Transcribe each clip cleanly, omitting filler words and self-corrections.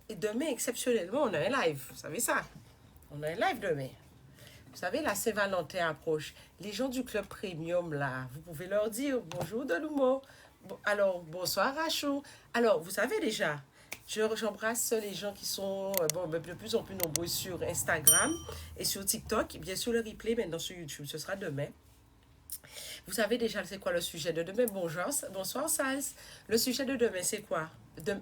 Et demain, exceptionnellement, on a un live. Vous savez ça? On a un live demain. Vous savez, la Saint-Valentin approche. Les gens du club premium, là, vous pouvez leur dire bonjour de l'humour. Bon, alors, bonsoir Rachou. Alors, vous savez déjà, j'embrasse les gens qui sont de plus en plus nombreux sur Instagram et sur TikTok. Bien sûr, le replay maintenant sur YouTube, ce sera demain. Vous savez déjà c'est quoi le sujet de demain? Bonjour, bonsoir Sals. Le sujet de demain, c'est quoi?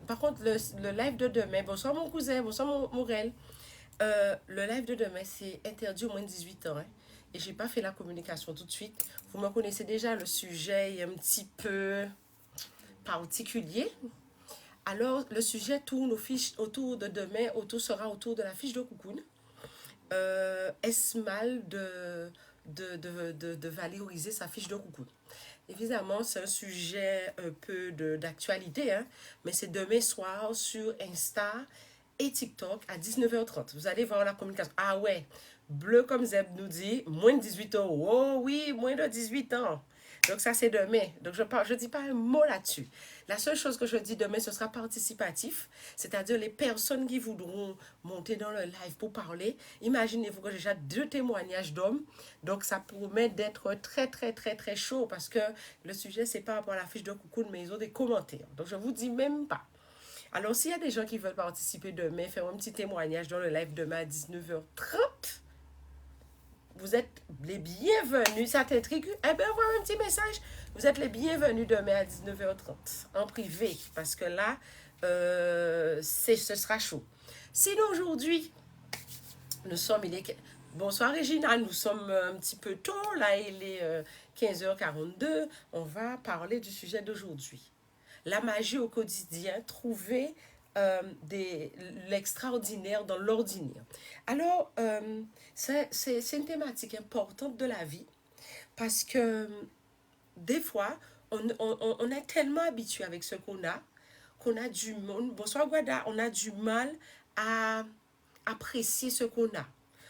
Par contre, le live de demain, bonsoir mon cousin, bonsoir mon Morel. Le live de demain, c'est interdit au moins de 18 ans. Hein, et j'ai pas fait la communication tout de suite. Vous me connaissez déjà, le sujet est un petit peu particulier. Alors, le sujet tourne autour de demain, sera autour de la fiche de coucoune. Est-ce mal de valoriser sa fiche de coucou? Évidemment, c'est un sujet un peu d'actualité, hein, mais c'est demain soir sur Insta et TikTok à 19h30. Vous allez voir la communication. Ah ouais, bleu comme Zeb nous dit, moins de 18 ans. Oh oui, moins de 18 ans. Donc ça, c'est demain. Donc je dis pas un mot là-dessus. La seule chose que je dis demain, ce sera participatif, c'est-à-dire les personnes qui voudront monter dans le live pour parler. Imaginez-vous que j'ai déjà 2 témoignages d'hommes, donc ça promet d'être très très très très chaud parce que le sujet, c'est pas rapport à la fiche de coucou, mais ils ont des commentaires. Donc je vous dis même pas. Alors s'il y a des gens qui veulent participer demain, faire un petit témoignage dans le live demain à 19h30, vous êtes les bienvenus. Ça t'intrigue? Eh bien, envoie un petit message. Vous êtes les bienvenus demain à 19h30 en privé parce que là, ce sera chaud. Sinon, aujourd'hui, nous sommes. Bonsoir Régina, nous sommes un petit peu tôt. Là, il est 15h42. On va parler du sujet d'aujourd'hui. La magie au quotidien, trouver l'extraordinaire dans l'ordinaire. Alors, c'est une thématique importante de la vie parce que des fois, on est tellement habitué avec ce qu'on a du mal. Bonsoir Guada, on a du mal à apprécier ce qu'on a.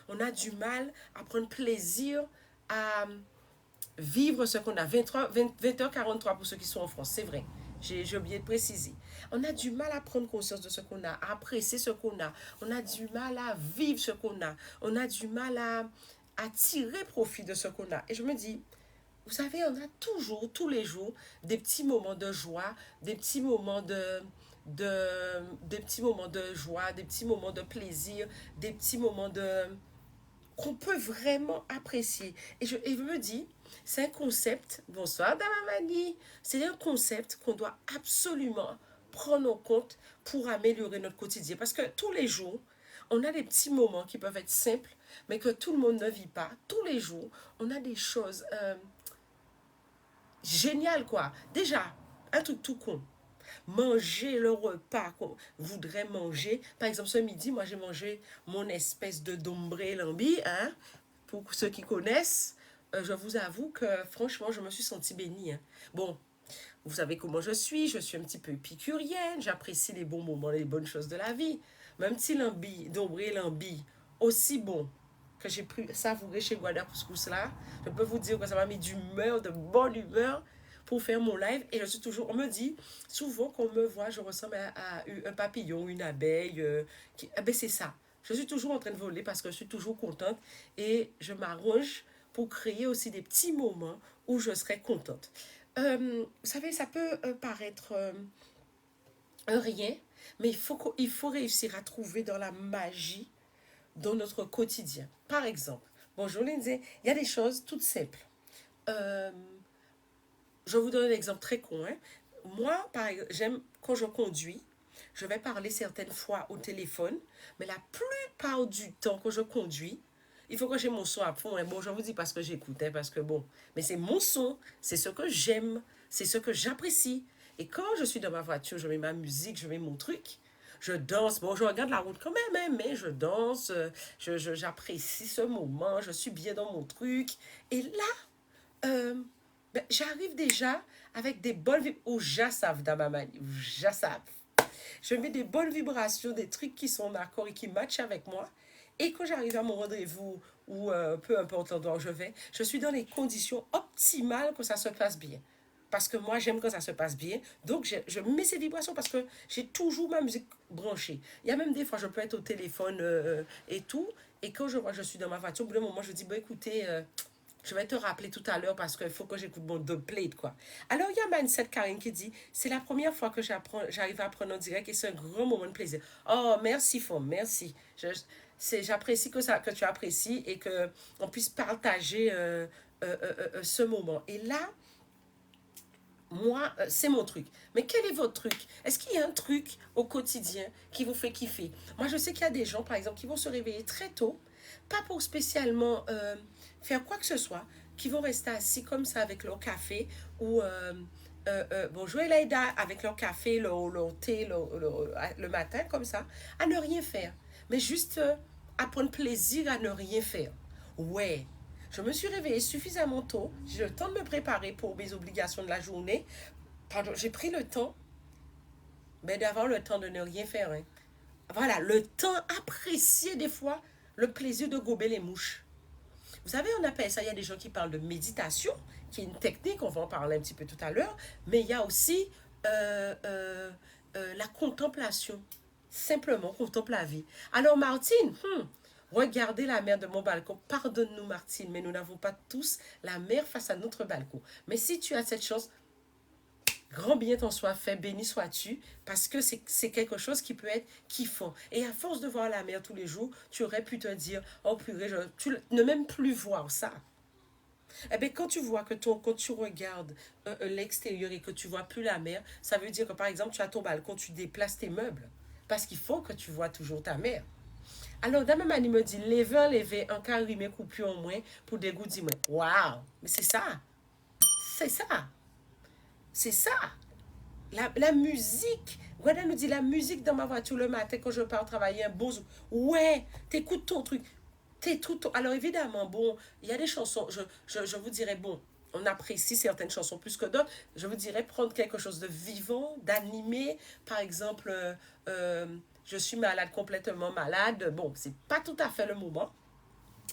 On a du mal à prendre plaisir à vivre ce qu'on a. 20h43 pour ceux qui sont en France, c'est vrai. J'ai oublié de préciser. On a du mal à prendre conscience de ce qu'on a, à apprécier ce qu'on a. On a du mal à vivre ce qu'on a. On a du mal à tirer profit de ce qu'on a. Et je me dis, vous savez, on a toujours, tous les jours, des petits moments de joie, des petits moments des petits moments de joie, des petits moments de plaisir, des petits moments qu'on peut vraiment apprécier. Et je me dis, c'est un concept, bonsoir Damamani, c'est un concept qu'on doit absolument prendre en compte pour améliorer notre quotidien. Parce que tous les jours, on a des petits moments qui peuvent être simples, mais que tout le monde ne vit pas. Tous les jours, on a des choses géniales, quoi. Déjà, un truc tout con, manger le repas qu'on voudrait manger. Par exemple, ce midi, moi, j'ai mangé mon espèce de dombré lambi, hein, pour ceux qui connaissent. Je vous avoue que, franchement, je me suis sentie bénie. Hein. Bon, vous savez comment je suis un petit peu épicurienne, j'apprécie les bons moments, les bonnes choses de la vie. Mais un petit lambi, dombré lambi, aussi bon que j'ai pu savourer chez Guada Couscous là, je peux vous dire que ça m'a mis d'humeur, de bonne humeur pour faire mon live. Et je suis toujours, on me dit souvent qu'on me voit, je ressemble à un papillon, une abeille. Ben c'est ça. Je suis toujours en train de voler parce que je suis toujours contente et je m'arrange pour créer aussi des petits moments où je serai contente. Vous savez, ça peut paraître un rien, mais il faut réussir à trouver dans la magie dans notre quotidien. Par exemple, bonjour Lindsay, il y a des choses toutes simples. Euh, je vous donne un exemple très con. Hein. Moi, j'aime quand je conduis, je vais parler certaines fois au téléphone, mais la plupart du temps que je conduis, il faut que j'ai mon son à fond. Hein. Bon, je vous dis parce que j'écoute, hein, parce que bon, mais c'est mon son, c'est ce que j'aime, c'est ce que j'apprécie. Et quand je suis dans ma voiture, je mets ma musique, je mets mon truc, je danse. Bon, je regarde la route quand même, hein, mais je danse, j'apprécie ce moment, je suis bien dans mon truc. Et là, ben, j'arrive déjà avec des bonnes vibrations. Ou j'assave dans ma manie. J'assave. Je mets des bonnes vibrations, des trucs qui sont d'accord et qui matchent avec moi. Et quand j'arrive à mon rendez-vous ou peu importe l'endroit où je vais, je suis dans les conditions optimales que ça se passe bien. parce que moi, j'aime quand ça se passe bien. Donc, je mets ces vibrations parce que j'ai toujours ma musique branchée. Il y a même des fois, je peux être au téléphone et tout. Et quand je vois que je suis dans ma voiture, au bout d'un moment, je dis, bon, écoutez, je vais te rappeler tout à l'heure parce qu'il faut que j'écoute mon dubplate, quoi. Alors, il y a Mindset Karine qui dit, c'est la première fois que j'arrive à apprendre en direct et c'est un grand moment de plaisir. Oh, merci, Femme, merci. J'apprécie que tu apprécies et qu'on puisse partager ce moment. Et là, moi, c'est mon truc. Mais quel est votre truc? Est-ce qu'il y a un truc au quotidien qui vous fait kiffer? Moi, je sais qu'il y a des gens, par exemple, qui vont se réveiller très tôt, pas pour spécialement faire quoi que ce soit, qui vont rester assis comme ça avec leur café ou bonjour Elaïda, avec leur café, leur thé le matin comme ça, à ne rien faire. Mais juste à prendre plaisir à ne rien faire. Ouais, je me suis réveillée suffisamment tôt, j'ai le temps de me préparer pour mes obligations de la journée. Pardon, j'ai pris le temps, mais d'avoir le temps de ne rien faire. Hein. Voilà, le temps apprécié des fois, le plaisir de gober les mouches. Vous savez, on appelle ça, il y a des gens qui parlent de méditation, qui est une technique, on va en parler un petit peu tout à l'heure, mais il y a aussi la contemplation. Simplement, contemple la vie. Alors, Martine, regardez la mer de mon balcon. Pardonne-nous, Martine, mais nous n'avons pas tous la mer face à notre balcon. Mais si tu as cette chance, grand bien t'en soit fait, béni sois-tu, parce que c'est quelque chose qui peut être kiffant. Et à force de voir la mer tous les jours, tu aurais pu te dire, oh purée, tu ne même plus voir ça. Eh bien, quand tu vois quand tu regardes l'extérieur et que tu vois plus la mer, ça veut dire que par exemple, tu as ton balcon, tu déplaces tes meubles. Parce qu'il faut que tu vois toujours ta mer. Alors, Dame Mani me dit, lever un carré coupé au moins pour dégoûter moi. Waouh! Mais c'est ça. C'est ça. C'est ça. La musique. Gwada nous dit la musique dans ma voiture le matin quand je pars travailler un beau. Ouais, t'écoutes ton truc. T'es tout. Alors évidemment, bon, il y a des chansons. Je vous dirais, bon, on apprécie certaines chansons plus que d'autres. Je vous dirais prendre quelque chose de vivant, d'animé. Par exemple, je suis malade, complètement malade. Bon, c'est pas tout à fait le moment.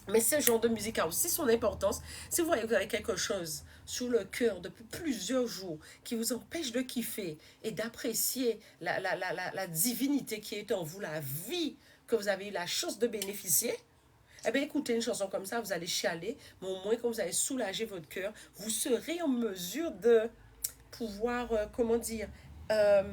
Mais ce genre de musique a aussi son importance. Si vous voyez que vous avez quelque chose sur le cœur depuis plusieurs jours qui vous empêche de kiffer et d'apprécier la divinité qui est en vous, la vie que vous avez eu la chance de bénéficier, eh bien, écoutez une chanson comme ça, vous allez chialer, mais au moins, quand vous allez soulager votre cœur, vous serez en mesure de pouvoir, comment dire, euh,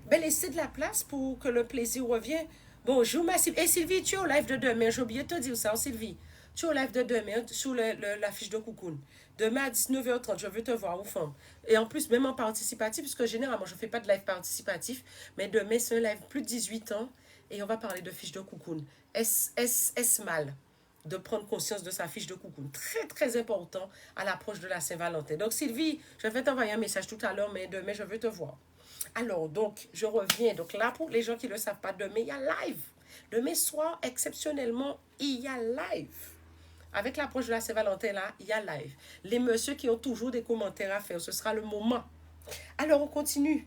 ben, laisser de la place pour que le plaisir revienne. Bonjour, ma Sylvie. Et Sylvie, tu es au live de demain. J'ai oublié de te dire ça, Sylvie. Tu es au live de demain sur la fiche de Coucoune. Demain à 19h30, je veux te voir aux femmes. Et en plus, même en participatif, puisque généralement, je ne fais pas de live participatif, mais demain, c'est un live plus de 18 ans. Et on va parler de fiche de Coucoune. Est-ce mal de prendre conscience de sa fiche de Coucoune? Très, très important à l'approche de la Saint-Valentin. Donc, Sylvie, je vais t'envoyer un message tout à l'heure, mais demain, je veux te voir. Alors, donc, je reviens. Donc là, pour les gens qui ne le savent pas, demain, il y a live. Demain soir, exceptionnellement, il y a live. Avec l'approche de la Saint-Valentin, là, il y a live. Les messieurs qui ont toujours des commentaires à faire, ce sera le moment. Alors, on continue.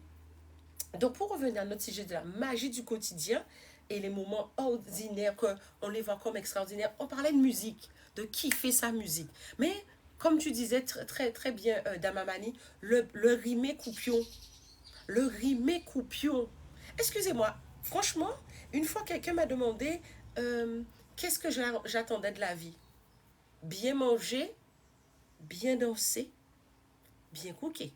Donc, pour revenir à notre sujet de la magie du quotidien et les moments ordinaires qu'on les voit comme extraordinaires, on parlait de musique, de kiffer sa musique. Mais, comme tu disais très, très bien, Damamani, le rimé coupion, le rimé coupion. Excusez-moi, franchement, une fois quelqu'un m'a demandé qu'est-ce que j'attendais de la vie. Bien manger, bien danser, bien cooker.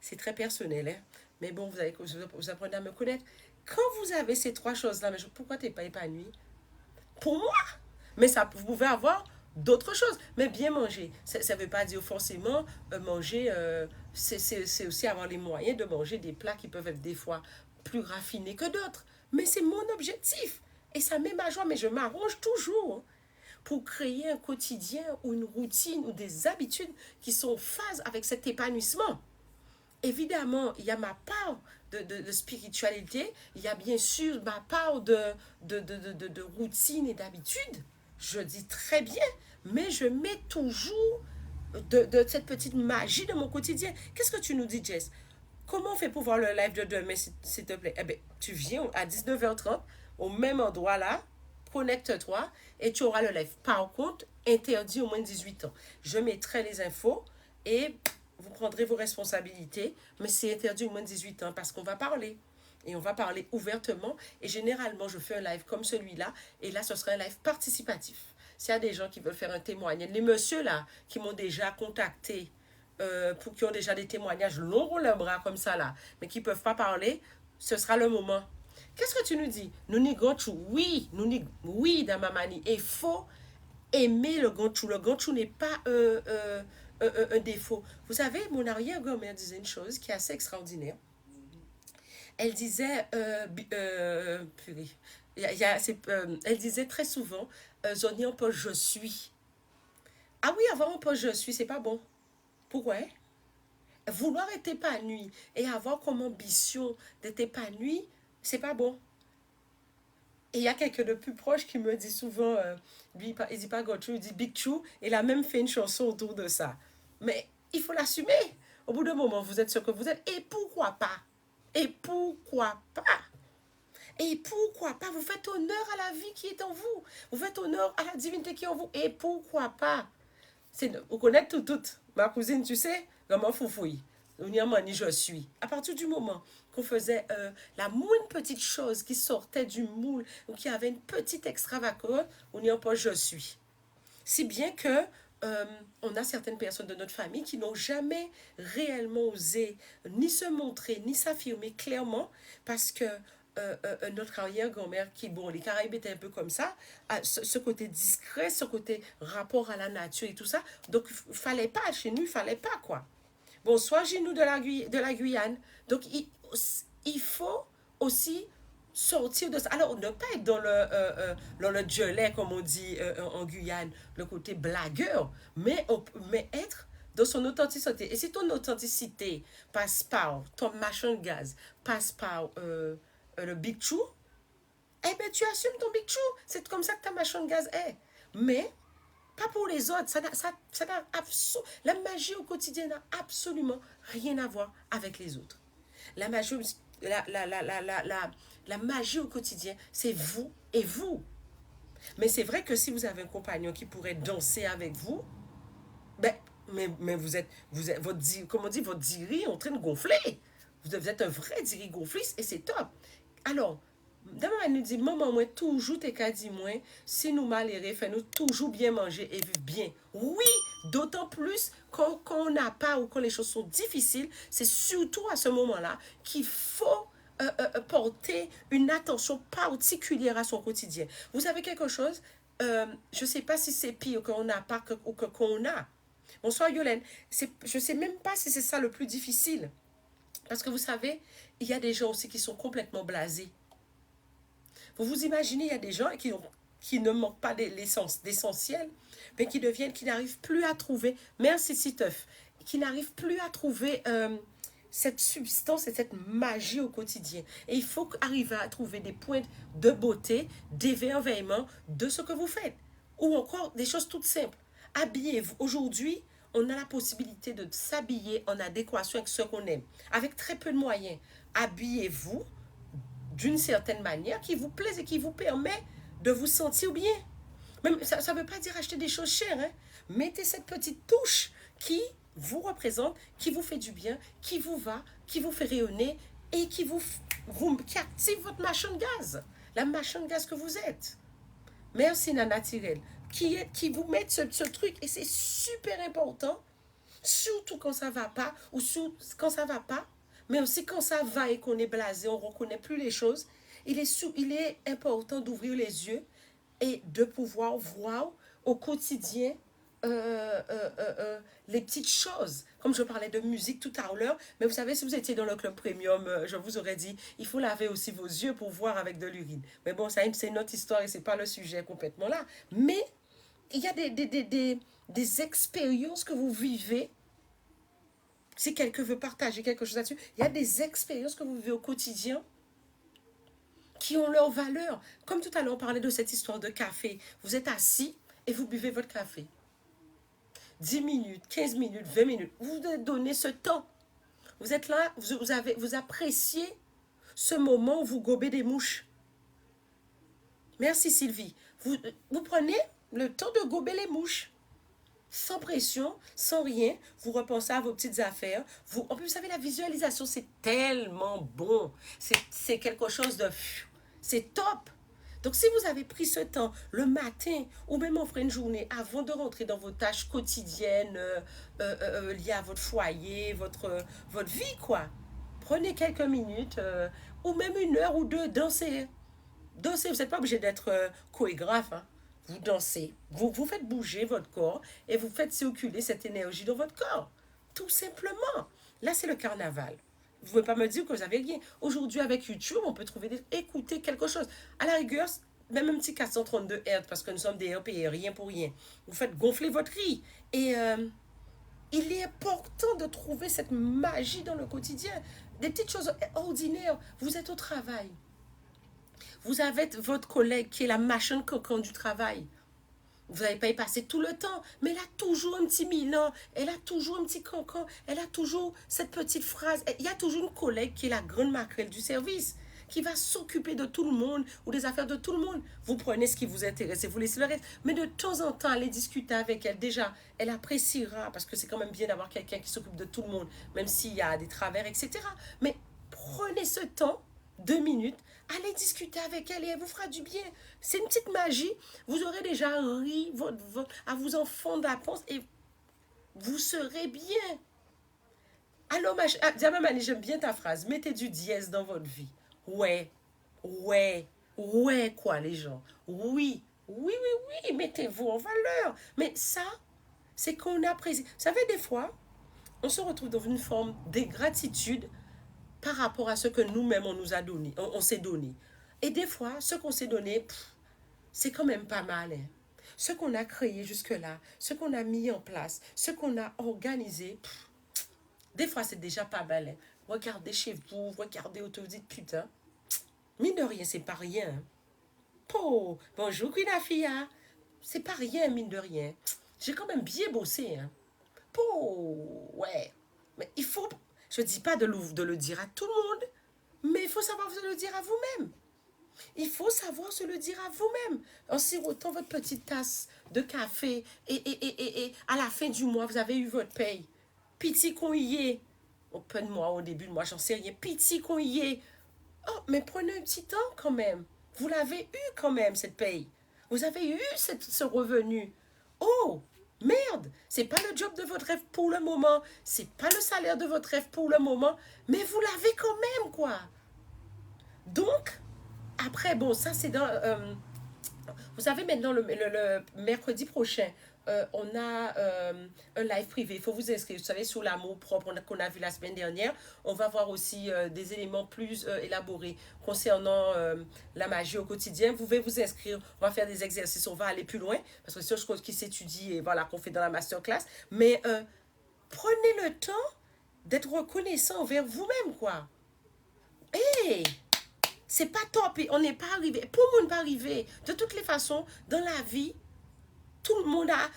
C'est très personnel, hein? Mais bon, vous apprenez à me connaître. Quand vous avez ces trois choses-là, mais pourquoi tu n'es pas épanoui? Pour moi, mais ça, vous pouvez avoir d'autres choses. Mais bien manger, ça ne veut pas dire forcément manger, c'est aussi avoir les moyens de manger des plats qui peuvent être des fois plus raffinés que d'autres. Mais c'est mon objectif. Et ça met ma joie, mais je m'arrange toujours pour créer un quotidien ou une routine ou des habitudes qui sont en phase avec cet épanouissement. Évidemment, il y a ma part de spiritualité, il y a bien sûr ma part de routine et d'habitude. Je dis très bien, mais je mets toujours de cette petite magie de mon quotidien. Qu'est-ce que tu nous dis, Jess? Comment on fait pour voir le live de demain, s'il te plaît? Eh bien, tu viens à 19h30, au même endroit là, connecte-toi et tu auras le live. Par contre, interdit au moins de 18 ans. Je mettrai les infos et vous prendrez vos responsabilités, mais c'est interdit au moins de 18 ans parce qu'on va parler. Et on va parler ouvertement. Et généralement, je fais un live comme celui-là. Et là, ce sera un live participatif. S'il y a des gens qui veulent faire un témoignage, les messieurs là, qui m'ont déjà contacté, qui ont déjà des témoignages longs leurs bras comme ça là, mais qui ne peuvent pas parler, ce sera le moment. Qu'est-ce que tu nous dis? Nous n'y gonchou. Oui, oui, dans ma manie. Et il faut aimer le gonchou. Le gonchou n'est pas un défaut. Vous savez, mon arrière-grand-mère disait une chose qui est assez extraordinaire. Elle disait, purée, elle disait très souvent, Zonia, on peut je suis. Ah oui, avoir un poste je suis, c'est pas bon. Pourquoi? Vouloir être épanoui et avoir comme ambition d'être épanoui, c'est pas bon. Et il y a quelqu'un de plus proche qui me dit souvent, lui, il dit pas Gochu, il dit Big Chou, il a même fait une chanson autour de ça. Mais il faut l'assumer. Au bout d'un moment, vous êtes ce que vous êtes. Et pourquoi pas? Et pourquoi pas? Et pourquoi pas? Vous faites honneur à la vie qui est en vous. Vous faites honneur à la divinité qui est en vous. Et pourquoi pas? Vous connaissez tout. Ma cousine, tu sais, comment foufouille. Ni je suis. À partir du moment qu'on faisait la moindre petite chose qui sortait du moule ou qui avait une petite extravagance, on n'y a pas je suis. Si bien que on a certaines personnes de notre famille qui n'ont jamais réellement osé ni se montrer, ni s'affirmer clairement parce que notre arrière-grand-mère, qui, bon, les Caraïbes étaient un peu comme ça, ce côté discret, ce côté rapport à la nature et tout ça. Donc, il ne fallait pas, chez nous, il ne fallait pas, quoi. Bonsoir, Ginou de la Guyane. Donc, il faut aussi sortir de ça. Alors, ne pas être dans le diolet, comme on dit en Guyane, le côté blagueur, mais être dans son authenticité. Et si ton authenticité passe par ton machin de gaz, passe par le Big Chou, eh bien, tu assumes ton Big Chou. C'est comme ça que ta machin de gaz est. Mais pas pour les autres. La magie au quotidien n'a absolument rien à voir avec les autres. La magie, la magie au quotidien, c'est vous et vous. Mais c'est vrai que si vous avez un compagnon qui pourrait danser avec vous, ben, mais comme on dit, votre diri est en train de gonfler. Vous êtes un vrai diri gonfliste et c'est top. Alors, d'abord, elle nous dit, maman, moi, toujours t'es qu'à dire, moi, si nous malheureux, fais-nous toujours bien manger et vivre bien. Oui, d'autant plus quand on n'a pas ou quand les choses sont difficiles, c'est surtout à ce moment-là qu'il faut porter une attention particulière à son quotidien. Vous savez quelque chose? Je ne sais pas si c'est pire qu'on n'a pas ou qu'on a. Bonsoir Yolène. Je ne sais même pas si c'est ça le plus difficile. Parce que vous savez, il y a des gens aussi qui sont complètement blasés. Vous vous imaginez, il y a des gens qui ne manquent pas d'essentiel, mais qui n'arrivent plus à trouver, merci Siteuf, qui n'arrivent plus à trouver cette substance et cette magie au quotidien. Et il faut arriver à trouver des points de beauté, d'émerveillement de ce que vous faites. Ou encore des choses toutes simples. Habillez-vous. Aujourd'hui, on a la possibilité de s'habiller en adéquation avec ce qu'on aime, avec très peu de moyens. Habillez-vous d'une certaine manière qui vous plaise et qui vous permet de vous sentir bien. Même, ça ne veut pas dire acheter des choses chères. Hein? Mettez cette petite touche qui vous représente, qui vous fait du bien, qui vous va, qui vous fait rayonner et qui active votre machine de gaz. La machine de gaz que vous êtes. Merci Nana Tirel. Qui vous met ce truc. Et c'est super important. Surtout quand ça ne va pas. Ou quand ça ne va pas. Mais aussi quand ça va et qu'on est blasé, on ne reconnaît plus les choses. Il est important d'ouvrir les yeux et de pouvoir voir au quotidien les petites choses. Comme je parlais de musique tout à l'heure, mais vous savez, si vous étiez dans le club premium, je vous aurais dit, il faut laver aussi vos yeux pour voir avec de l'urine. Mais bon, c'est une autre histoire et ce n'est pas le sujet complètement là. Mais il y a des expériences que vous vivez. Si quelqu'un veut partager quelque chose là-dessus, il y a des expériences que vous vivez au quotidien qui ont leur valeur. Comme tout à l'heure, on parlait de cette histoire de café. Vous êtes assis et vous buvez votre café. 10 minutes, 15 minutes, 20 minutes. Vous vous donnez ce temps. Vous êtes là, vous appréciez ce moment où vous gobez des mouches. Merci Sylvie. Vous prenez le temps de gober les mouches. Sans pression, sans rien, vous repensez à vos petites affaires. En plus, vous savez, la visualisation, c'est tellement bon. C'est quelque chose de... C'est top. Donc, si vous avez pris ce temps le matin ou même en fin de journée avant de rentrer dans vos tâches quotidiennes liées à votre foyer, votre vie, quoi. Prenez quelques minutes ou même 1 heure ou 2, dansez. Dansez, vous n'êtes pas obligé d'être chorégraphe, hein. Vous dansez, vous faites bouger votre corps et vous faites circuler cette énergie dans votre corps. Tout simplement. Là, c'est le carnaval. Vous ne pouvez pas me dire que vous avez rien. Aujourd'hui, avec YouTube, on peut écouter quelque chose. À la rigueur, même un petit 432 Hz, parce que nous sommes des RPA, rien pour rien. Vous faites gonfler votre riz. Et il est important de trouver cette magie dans le quotidien. Des petites choses ordinaires. Vous êtes au travail. Vous avez votre collègue qui est la machine coquin du travail. Vous n'allez pas y passer tout le temps, mais elle a toujours un petit milan, elle a toujours un petit cancan, elle a toujours cette petite phrase. Il y a toujours une collègue qui est la grande maquerelle du service, qui va s'occuper de tout le monde ou des affaires de tout le monde. Vous prenez ce qui vous intéresse et vous laissez le reste. Mais de temps en temps, allez discuter avec elle. Déjà, elle appréciera, parce que c'est quand même bien d'avoir quelqu'un qui s'occupe de tout le monde, même s'il y a des travers, etc. Mais prenez ce temps, 2 minutes, allez discuter avec elle et elle vous fera du bien. C'est une petite magie. Vous aurez déjà ri à vous en fondre la panse et vous serez bien. Alors, Diamamani, j'aime bien ta phrase. Mettez du dièse dans votre vie. Ouais, ouais, ouais, quoi, les gens. Oui, oui, oui, oui, mettez-vous en valeur. Mais ça, c'est qu'on apprécie. Vous savez, des fois, on se retrouve dans une forme d'ingratitude par rapport à ce que nous-mêmes on nous a donné, on s'est donné. Et des fois, ce qu'on s'est donné, c'est quand même pas mal. Hein. Ce qu'on a créé jusque-là, ce qu'on a mis en place, ce qu'on a organisé, des fois c'est déjà pas mal. Hein. Regardez chez vous, regardez autour, vous dites putain, mine de rien, c'est pas rien. Hein. Oh, bonjour Queen Afia, c'est pas rien, mine de rien. J'ai quand même bien bossé. Hein. Oh, ouais. Mais il faut, je ne dis pas de le dire à tout le monde, mais il faut savoir se le dire à vous-même. Il faut savoir se le dire à vous-même. En sirotant votre petite tasse de café et à la fin du mois, vous avez eu votre paye. Pitié qu'on y est. Au fin de mois, au début de mois, j'en sais rien. Pitié qu'on y est. Oh, mais prenez un petit temps quand même. Vous l'avez eu quand même, cette paye. Vous avez eu ce revenu. Oh, merde, c'est pas le job de votre rêve pour le moment. C'est pas le salaire de votre rêve pour le moment. Mais vous l'avez quand même, quoi. Donc, après, bon, ça c'est dans... vous savez, maintenant, le mercredi prochain, on a un live privé. Il faut vous inscrire. Vous savez, sur l'amour propre qu'on a vu la semaine dernière, on va voir aussi des éléments plus élaborés concernant la magie au quotidien. Vous pouvez vous inscrire. On va faire des exercices. On va aller plus loin parce que c'est une chose qui s'étudie et voilà, qu'on fait dans la masterclass. Mais prenez le temps d'être reconnaissant envers vous-même, quoi. Hey! C'est pas top, on n'est pas arrivé. Pour le monde pas arrivé. De toutes les façons, dans la vie, tout le monde a...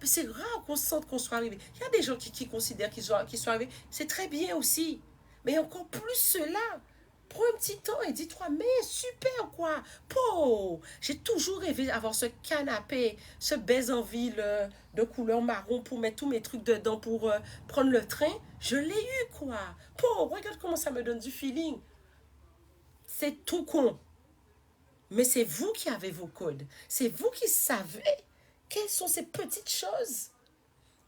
C'est rare qu'on se sente qu'on soit arrivé. Il y a des gens qui considèrent qu'ils sont arrivés. C'est très bien aussi. Mais encore plus cela. Prends un petit temps et dis-toi, mais super quoi. Po, j'ai toujours rêvé d'avoir ce canapé, ce baise en ville de couleur marron pour mettre tous mes trucs dedans pour prendre le train. Je l'ai eu quoi. Po, regarde comment ça me donne du feeling. C'est tout con. Mais c'est vous qui avez vos codes. C'est vous qui savez quelles sont ces petites choses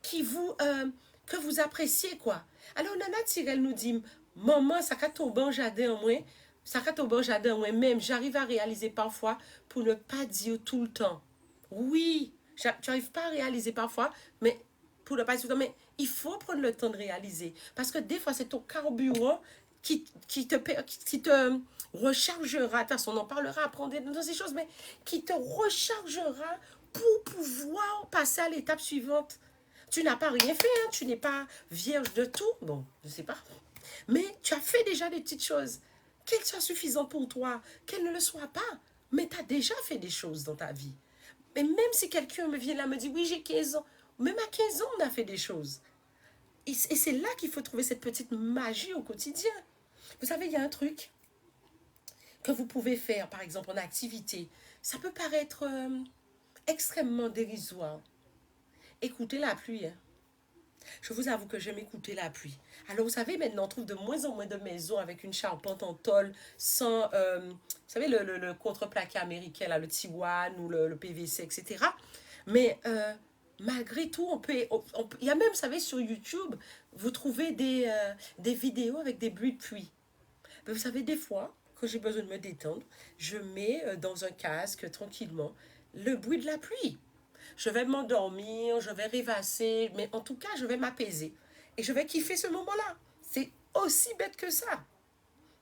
qui que vous appréciez, quoi. Alors, Nana Tirel nous dit, maman, ça va tomber en jardin en moi. Ça va tomber en jardin en moi même. J'arrive à réaliser parfois pour ne pas dire tout le temps. Oui, tu n'arrives pas à réaliser parfois, mais pour ne pas dire tout le temps, mais il faut prendre le temps de réaliser. Parce que des fois, c'est ton carburant qui te rechargera. De toute façon, on en parlera après dans ces choses, mais qui te rechargera pour pouvoir passer à l'étape suivante. Tu n'as pas rien fait, hein, tu n'es pas vierge de tout. Bon, je ne sais pas. Mais tu as fait déjà des petites choses. Qu'elles soient suffisantes pour toi, qu'elles ne le soient pas. Mais tu as déjà fait des choses dans ta vie. Mais même si quelqu'un me vient là me dit, oui, j'ai 15 ans. Même à 15 ans, on a fait des choses. Et c'est là qu'il faut trouver cette petite magie au quotidien. Vous savez, il y a un truc. que vous pouvez faire, par exemple, en activité. Ça peut paraître extrêmement dérisoire. Écoutez la pluie, hein. Je vous avoue que j'aime écouter la pluie. Alors, vous savez, maintenant, on trouve de moins en moins de maisons avec une charpente en tôle, sans, vous savez, le contreplaqué américain, là, le T1 ou le PVC, etc. Mais malgré tout, il y a même, vous savez, sur YouTube, vous trouvez des vidéos avec des bruits de pluie. Mais vous savez, des fois, quand j'ai besoin de me détendre, je mets dans un casque, tranquillement, le bruit de la pluie. Je vais m'endormir, je vais rêvasser, mais en tout cas, je vais m'apaiser. Et je vais kiffer ce moment-là. C'est aussi bête que ça.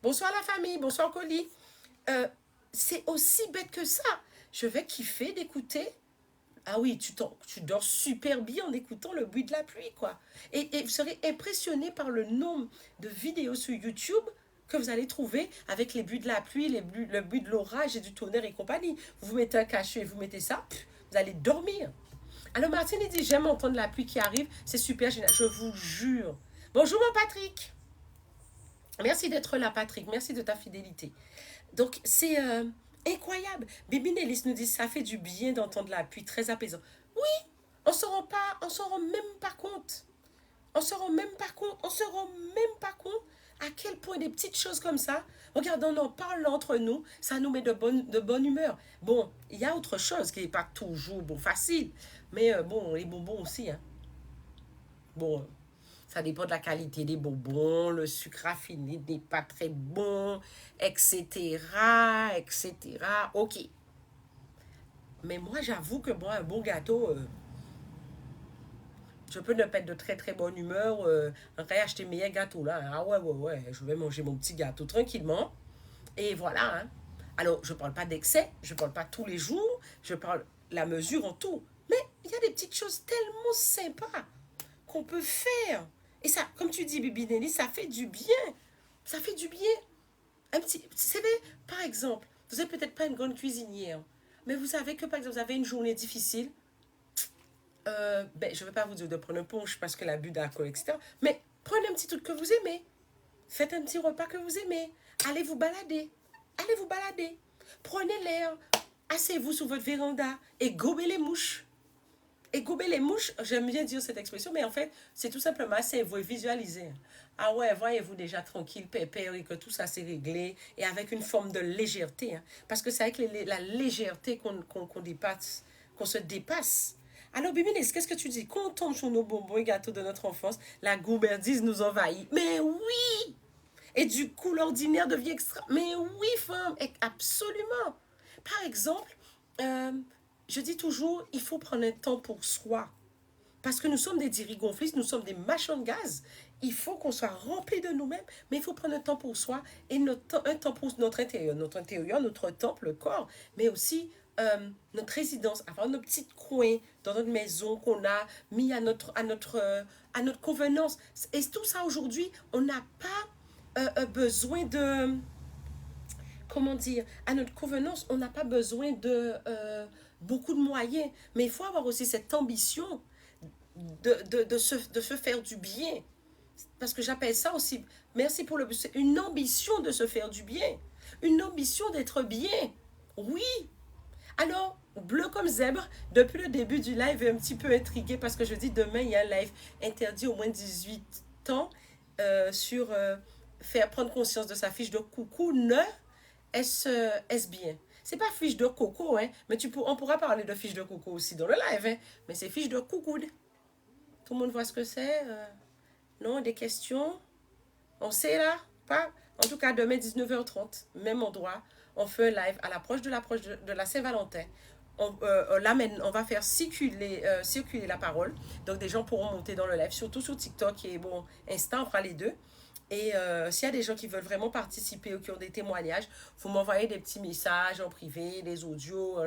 Bonsoir la famille, bonsoir Colis. Euh, c'est aussi bête que ça. Je vais kiffer d'écouter. Ah oui, tu dors super bien en écoutant le bruit de la pluie, quoi. Et vous serez impressionné par le nombre de vidéos sur YouTube que vous allez trouver avec les bruits de la pluie, le bruit de l'orage et du tonnerre et compagnie. Vous mettez un cachet et vous mettez ça, vous allez dormir. Alors Martine dit, j'aime entendre la pluie qui arrive, c'est super génial, je vous jure. Bonjour mon Patrick. Merci d'être là Patrick, merci de ta fidélité. Donc c'est incroyable. Bibi Nélis nous dit, ça fait du bien d'entendre la pluie, très apaisant. Oui, on s'en rend même pas compte. On se rend même pas compte à quel point des petites choses comme ça, regarde, on en parle entre nous, ça nous met de bonne humeur. Bon, il y a autre chose qui n'est pas toujours bon, facile, mais bon, les bonbons aussi, hein. Bon, ça dépend de la qualité des bonbons, le sucre raffiné n'est pas très bon, etc., etc. Ok. Mais moi, j'avoue que moi, un bon gâteau, je peux ne pas être de très très bonne humeur, acheter meilleur gâteau là. Ah ouais, ouais, ouais, je vais manger mon petit gâteau tranquillement. Et voilà, hein. Alors, je ne parle pas d'excès, je ne parle pas tous les jours, je parle la mesure en tout. Mais il y a des petites choses tellement sympas qu'on peut faire. Et ça, comme tu dis, Bibi Nelly, ça fait du bien. Ça fait du bien. Un petit, vous savez, par exemple, vous n'êtes peut-être pas une grande cuisinière, mais vous savez que, par exemple, vous avez une journée difficile. Ben, je ne vais pas vous dire de prendre un punch parce que la bu d'alcool, etc. Mais prenez un petit truc que vous aimez. Faites un petit repas que vous aimez. Allez vous balader. Allez vous balader. Prenez l'air. Asseyez-vous sur votre véranda et gobez les mouches. Et gober les mouches, j'aime bien dire cette expression, mais en fait, c'est tout simplement asseyez-vous et visualisez. Ah ouais, voyez-vous déjà tranquille, pépère, et que tout ça s'est réglé, et avec une forme de légèreté. Hein. Parce que c'est avec la légèreté qu'on dépasse, qu'on se dépasse. Alors, Bibinès, qu'est-ce que tu dis? Quand on tombe sur nos bonbons et gâteaux de notre enfance, la gourmandise nous envahit. Mais oui! Et du coup, l'ordinaire devient extra. Mais oui, femme, absolument. Par exemple, euh, je dis toujours, il faut prendre un temps pour soi. Parce que nous sommes des dirigonflistes, nous sommes des machins de gaz. Il faut qu'on soit rempli de nous-mêmes, mais il faut prendre un temps pour soi et un temps pour notre intérieur, notre temple, le corps, mais aussi notre résidence, avoir nos petits coins dans notre maison qu'on a mis à notre convenance. Et tout ça aujourd'hui, on n'a pas besoin de, comment dire, à notre convenance, on n'a pas besoin de beaucoup de moyens, mais il faut avoir aussi cette ambition de se faire du bien. Parce que j'appelle ça aussi, merci pour le, c'est une ambition de se faire du bien, une ambition d'être bien. Oui. Alors, bleu comme zèbre, depuis le début du live, est un petit peu intrigué parce que je dis demain, il y a un live interdit au moins de 18 ans sur faire prendre conscience de sa fiche de coucou. Est-ce bien? C'est pas fiche de coco, hein, mais on pourra parler de fiche de coco aussi dans le live, hein, mais c'est fiche de coucou. Tout le monde voit ce que c'est? Non, des questions? On sait là? Pas? En tout cas, demain 19h30, même endroit, on fait un live à l'approche de la Saint-Valentin. On va faire circuler la parole. Donc, des gens pourront monter dans le live, surtout sur TikTok et bon, Insta, on fera les deux. Et s'il y a des gens qui veulent vraiment participer ou qui ont des témoignages, vous m'envoyez des petits messages en privé, des audios,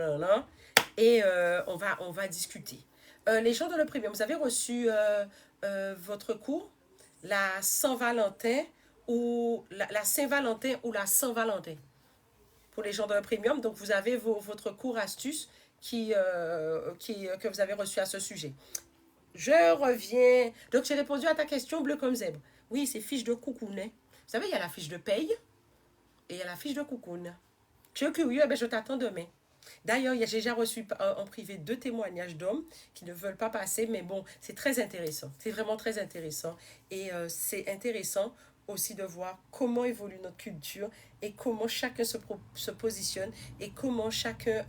et on va discuter. Les gens de le premium, vous avez reçu votre cours, la Saint-Valentin ou la Saint-Valentin ou la Saint-Valentin pour les gens de le premium. Donc, vous avez votre cours astuce que vous avez reçu à ce sujet. Je reviens. Donc, j'ai répondu à ta question bleu comme zèbre. Oui, c'est fiche de coucounet. Vous savez, il y a la fiche de paye Et il y a la fiche de Cocoon. Tu es curieux, je t'attends demain. D'ailleurs, j'ai déjà reçu en privé 2 témoignages d'hommes qui ne veulent pas passer, mais bon, c'est très intéressant. C'est vraiment très intéressant. Et c'est intéressant aussi de voir comment évolue notre culture et comment chacun se positionne et comment chacun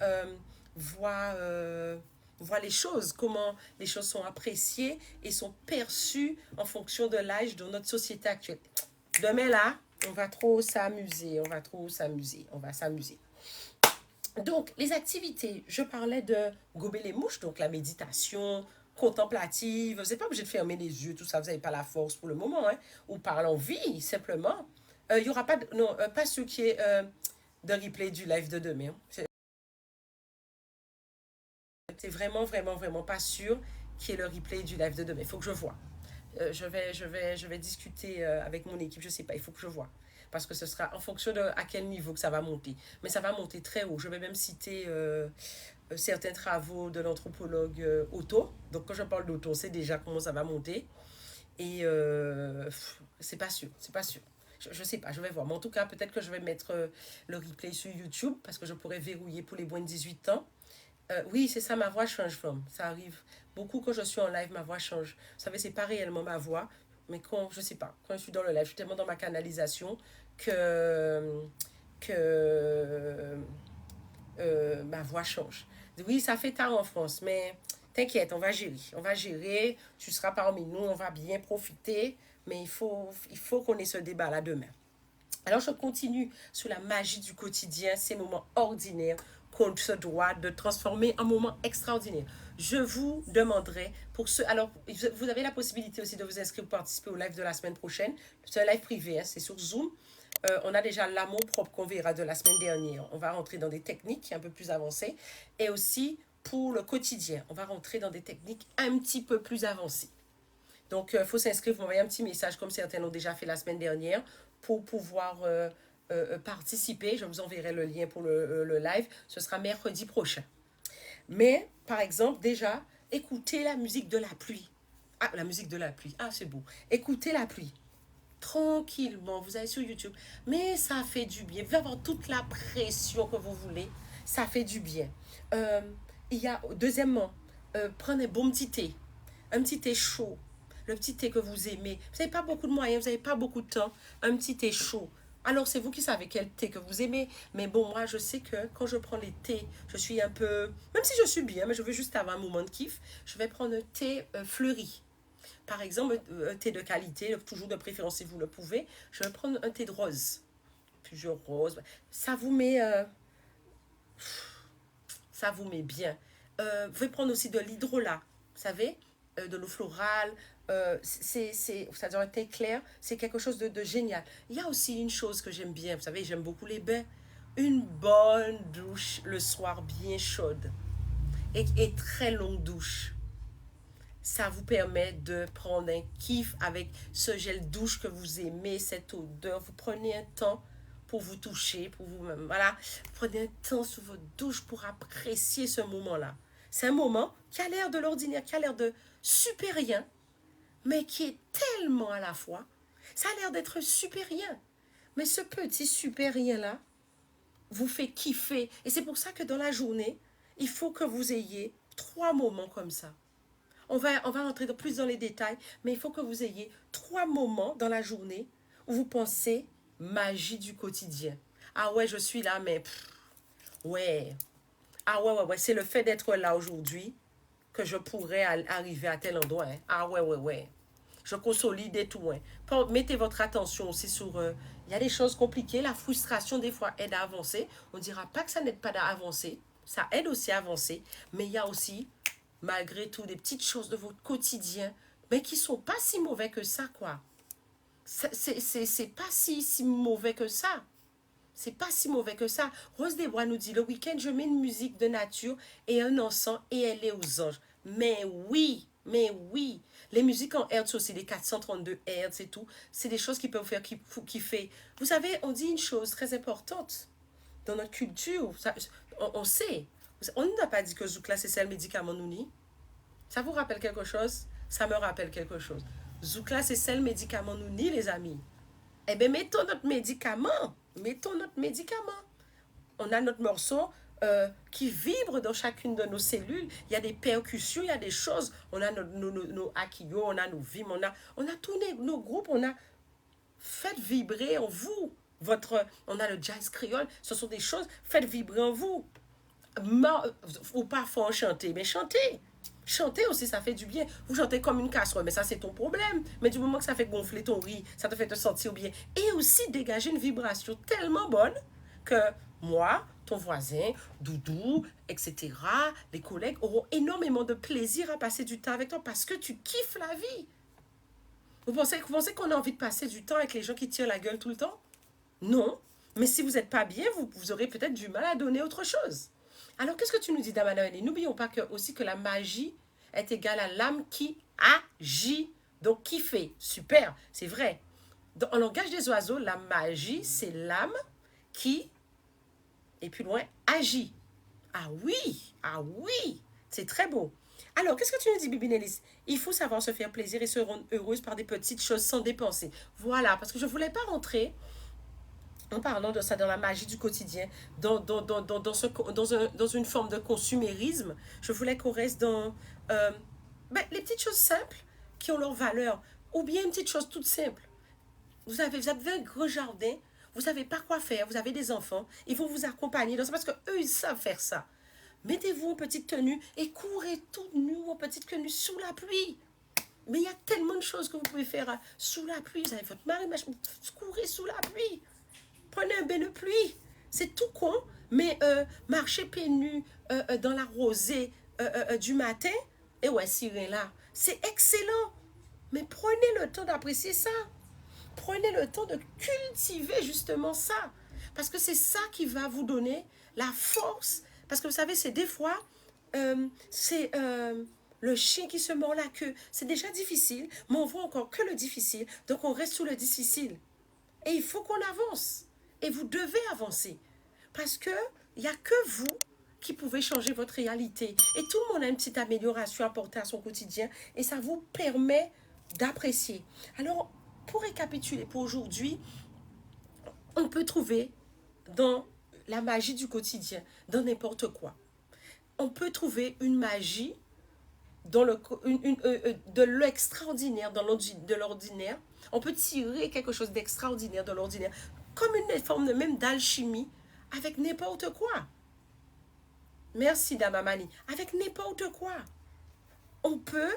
voit, voit les choses, comment les choses sont appréciées et sont perçues en fonction de l'âge de notre société actuelle. Demain, là, on va trop s'amuser, on va s'amuser. Donc, les activités, je parlais de gober les mouches, donc la méditation contemplative. Vous n'êtes pas obligé de fermer les yeux, tout ça, vous n'avez pas la force pour le moment, hein. Ou par l'envie, simplement. Il n'y aura pas, non, pas ce qui est de replay du live de demain. C'est vraiment, vraiment, vraiment pas sûr qu'il y ait le replay du live de demain. Il faut que je vois. Je vais discuter avec mon équipe, je ne sais pas, il faut que je vois. Parce que ce sera en fonction de à quel niveau que ça va monter. Mais ça va monter très haut. Je vais même citer certains travaux de l'anthropologue Otto. Donc quand je parle d'Otto, on sait déjà comment ça va monter. Et c'est pas sûr, c'est pas sûr. Je sais pas, je vais voir. Mais en tout cas, peut-être que je vais mettre le replay sur YouTube parce que je pourrais verrouiller pour les moins de 18 ans. Oui, c'est ça, ma voix change, femme. Ça arrive beaucoup quand je suis en live, ma voix change. Vous savez, c'est pas réellement ma voix, mais quand, je sais pas, quand je suis dans le live, je suis tellement dans ma canalisation que ma voix change. Oui, ça fait tard en France, mais t'inquiète, on va gérer. On va gérer, tu seras parmi nous, on va bien profiter, mais il faut qu'on ait ce débat-là demain. Alors, je continue sur la magie du quotidien, ces moments ordinaires qu'on se doit de transformer en moments extraordinaires. Je vous demanderai pour ceux... Alors, vous avez la possibilité aussi de vous inscrire pour participer au live de la semaine prochaine. C'est un live privé, hein, c'est sur Zoom. On a déjà l'amour propre qu'on verra de la semaine dernière. On va rentrer dans des techniques un peu plus avancées. Et aussi, pour le quotidien, on va rentrer dans des techniques un petit peu plus avancées. Donc, il faut s'inscrire, vous m'envoyez un petit message comme certains l'ont déjà fait la semaine dernière pour pouvoir participer. Je vous enverrai le lien pour le live. Ce sera mercredi prochain. Mais, par exemple, déjà, écoutez la musique de la pluie. Ah, la musique de la pluie. Ah, c'est beau. Écoutez la pluie. Tranquillement, vous allez sur YouTube. Mais ça fait du bien. Vous allez avoir toute la pression que vous voulez. Ça fait du bien. Il y a, deuxièmement, prenez un bon petit thé. Un petit thé chaud. Le petit thé que vous aimez. Vous n'avez pas beaucoup de moyens, vous n'avez pas beaucoup de temps. Un petit thé chaud. Alors, c'est vous qui savez quel thé que vous aimez. Mais bon, moi, je sais que quand je prends les thés, je suis un peu... Même si je suis bien, mais je veux juste avoir un moment de kiff, je vais prendre un thé fleuri. Par exemple, un thé de qualité, toujours de préférence si vous le pouvez. Je vais prendre un thé de rose. Plusieurs roses. Ça vous met... ça vous met bien. Vous pouvez prendre aussi de l'hydrolat. Vous savez, de l'eau florale. C'est-à-dire un thé clair. C'est quelque chose de génial. Il y a aussi une chose que j'aime bien. Vous savez, j'aime beaucoup les bains. Une bonne douche le soir bien chaude. Et très longue douche. Ça vous permet de prendre un kiff avec ce gel douche que vous aimez, cette odeur. Vous prenez un temps pour vous toucher, pour vous-même. Voilà, prenez un temps sur votre douche pour apprécier ce moment-là. C'est un moment qui a l'air de l'ordinaire, qui a l'air de super rien, mais qui est tellement à la fois. Ça a l'air d'être super rien. Mais ce petit super rien-là vous fait kiffer. Et c'est pour ça que dans la journée, il faut que vous ayez 3 moments comme ça. On va rentrer plus dans les détails, mais il faut que vous ayez 3 moments dans la journée où vous pensez magie du quotidien. Ah ouais, je suis là, mais ouais. Ah ouais, c'est le fait d'être là aujourd'hui que je pourrais arriver à tel endroit. Hein. Ah ouais. Je consolide et tout. Hein. Mettez votre attention aussi sur... il y a des choses compliquées. La frustration, des fois, aide à avancer. On ne dira pas que ça n'aide pas à avancer. Ça aide aussi à avancer. Mais il y a aussi... malgré tout, des petites choses de votre quotidien, mais qui sont pas si mauvais que ça, quoi. C'est pas si mauvais que ça. C'est pas si mauvais que ça. Rose Desbois nous dit, le week-end, je mets une musique de nature et un encens et elle est aux anges. Mais oui. Les musiques en Hertz aussi, les 432 Hertz et tout, c'est des choses qui peuvent faire kiffer. Vous savez, on dit une chose très importante dans notre culture. Ça, on sait. On n'a pas dit que Zoukla, c'est ça le médicament Nouni. Ça vous rappelle quelque chose? Ça me rappelle quelque chose. Zoukla, c'est ça le médicament Nouni, les amis. Eh bien, mettons notre médicament. Mettons notre médicament. On a notre morceau qui vibre dans chacune de nos cellules. Il y a des percussions, il y a des choses. On a nos akio, on a nos vim, on a tous nos groupes, on a fait vibrer en vous. On a le jazz créole, ce sont des choses, faites vibrer en vous. Ou parfois chanter, mais chantez. Chanter aussi, ça fait du bien. Vous chantez comme une casserole, mais ça, c'est ton problème. Mais du moment que ça fait gonfler ton riz, ça te fait te sentir bien. Et aussi dégager une vibration tellement bonne que moi, ton voisin, Doudou, etc., les collègues auront énormément de plaisir à passer du temps avec toi parce que tu kiffes la vie. Vous pensez qu'on a envie de passer du temps avec les gens qui tirent la gueule tout le temps? Non. Mais si vous n'êtes pas bien, vous aurez peut-être du mal à donner autre chose. Alors, qu'est-ce que tu nous dis, Damanoël? N'oublions pas aussi que la magie est égale à l'âme qui agit. Donc, qui fait? Super, c'est vrai. En langage des oiseaux, la magie, c'est l'âme qui, et plus loin, agit. Ah oui, c'est très beau. Alors, qu'est-ce que tu nous dis, Bibi Nélis? Il faut savoir se faire plaisir et se rendre heureuse par des petites choses sans dépenser. Voilà, parce que je ne voulais pas rentrer en parlant de ça dans la magie du quotidien, dans une forme de consumérisme. Je voulais qu'on reste dans les petites choses simples qui ont leur valeur. Ou bien une petite chose toute simple. Vous avez un gros jardin, vous ne savez pas quoi faire, vous avez des enfants, ils vont vous accompagner dans ça parce qu'eux, ils savent faire ça. Mettez-vous en petite tenue et courez tout nu en petite tenue sous la pluie. Mais il y a tellement de choses que vous pouvez faire sous la pluie. Vous avez votre mari, courez sous la pluie. Prenez un bain de pluie. C'est tout con, mais marcher pieds nus dans la rosée du matin, et ouais, Cyril là, c'est excellent. Mais prenez le temps d'apprécier ça. Prenez le temps de cultiver justement ça. Parce que c'est ça qui va vous donner la force. Parce que vous savez, c'est des fois, c'est le chien qui se mord la queue. C'est déjà difficile, mais on voit encore que le difficile. Donc on reste sous le difficile. Et il faut qu'on avance. Et vous devez avancer. Parce que il n'y a que vous qui pouvez changer votre réalité. Et tout le monde a une petite amélioration à apporter à son quotidien. Et ça vous permet d'apprécier. Alors, pour récapituler pour aujourd'hui, on peut trouver dans la magie du quotidien, dans n'importe quoi. On peut trouver une magie dans de l'extraordinaire, de l'ordinaire. On peut tirer quelque chose d'extraordinaire de l'ordinaire, comme une forme de même d'alchimie, avec n'importe quoi. Merci, Damamani. Avec n'importe quoi. On peut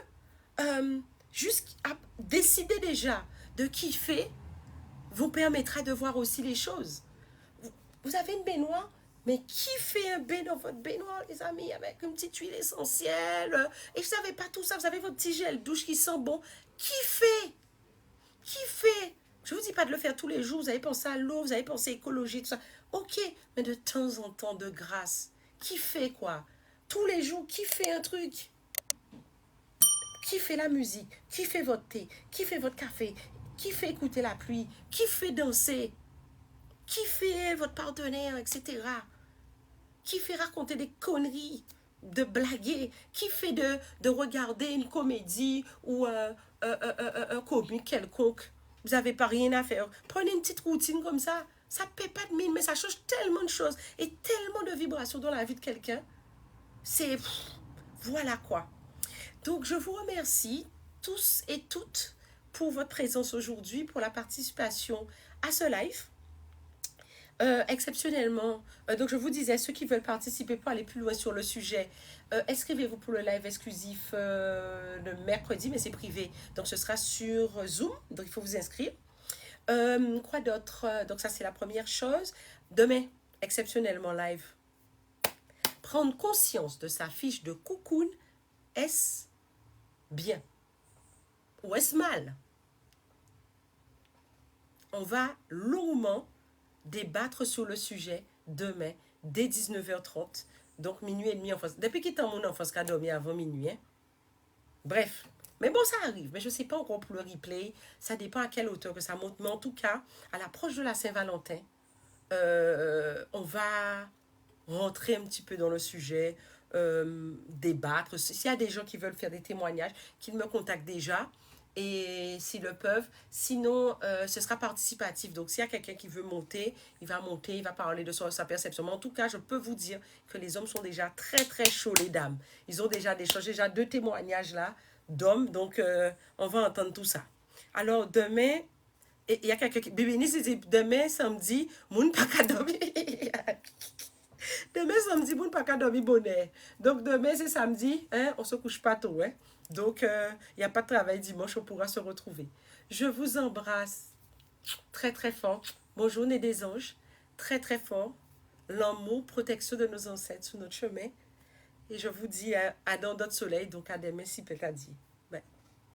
juste décider déjà de kiffer vous permettra de voir aussi les choses. Vous avez une baignoire, mais kiffez un bain dans votre baignoire, les amis, avec une petite huile essentielle. Et vous savez pas tout ça, vous avez votre petit gel douche qui sent bon. Kiffez. Kiffez. Je ne vous dis pas de le faire tous les jours, vous avez pensé à l'eau, vous avez pensé à écologie, tout ça. Ok, mais de temps en temps, de grâce. Kiffez quoi. Tous les jours, kiffez un truc. Kiffez la musique, kiffez votre thé, kiffez votre café, kiffez écouter la pluie, kiffez danser, kiffez votre partenaire, etc. Kiffez raconter des conneries, de blaguer, kiffez de regarder une comédie ou un comique quelconque. Vous n'avez pas rien à faire. Prenez une petite routine comme ça. Ça ne paie pas de mine, mais ça change tellement de choses et tellement de vibrations dans la vie de quelqu'un. C'est... Voilà quoi. Donc, je vous remercie tous et toutes pour votre présence aujourd'hui, pour la participation à ce live. Exceptionnellement, donc je vous disais, ceux qui veulent participer pour aller plus loin sur le sujet, inscrivez-vous pour le live exclusif le mercredi, mais c'est privé. Donc, ce sera sur Zoom, donc il faut vous inscrire. Quoi d'autre? Donc, ça, c'est la première chose. Demain, exceptionnellement live. Prendre conscience de sa fiche de cocoon, est-ce bien ou est-ce mal? On va longuement débattre sur le sujet demain dès 19h30, donc minuit et demi en France. Depuis qu'il est en mon enfance qu'a dormi avant minuit. Hein? Bref, mais bon, ça arrive. Mais je ne sais pas encore pour le replay. Ça dépend à quelle hauteur que ça monte. Mais en tout cas, à l'approche de la Saint-Valentin, on va rentrer un petit peu dans le sujet, débattre. S'il y a des gens qui veulent faire des témoignages, qu'ils me contactent déjà. et s'ils le peuvent. Sinon, ce sera participatif. Donc, s'il y a quelqu'un qui veut monter, il va parler de sa perception. Mais en tout cas, je peux vous dire que les hommes sont déjà très, très chauds, les dames. Ils ont déjà déjà 2 témoignages là d'hommes. Donc, on va entendre tout ça. Alors, demain, il y a quelqu'un qui... Bébé, dit demain, samedi, moun pas qu'à dormir. Demain, samedi, moun pas qu'à dormir bonheur. Donc, demain, c'est samedi, hein, on se couche pas tôt, hein. Donc, il n'y a pas de travail dimanche, on pourra se retrouver. Je vous embrasse très, très fort. Bonjour, né des anges. Très, très fort. L'amour, protection de nos ancêtres sur notre chemin. Et je vous dis à dans d'autres soleils, donc à demain, si peut-être à dire.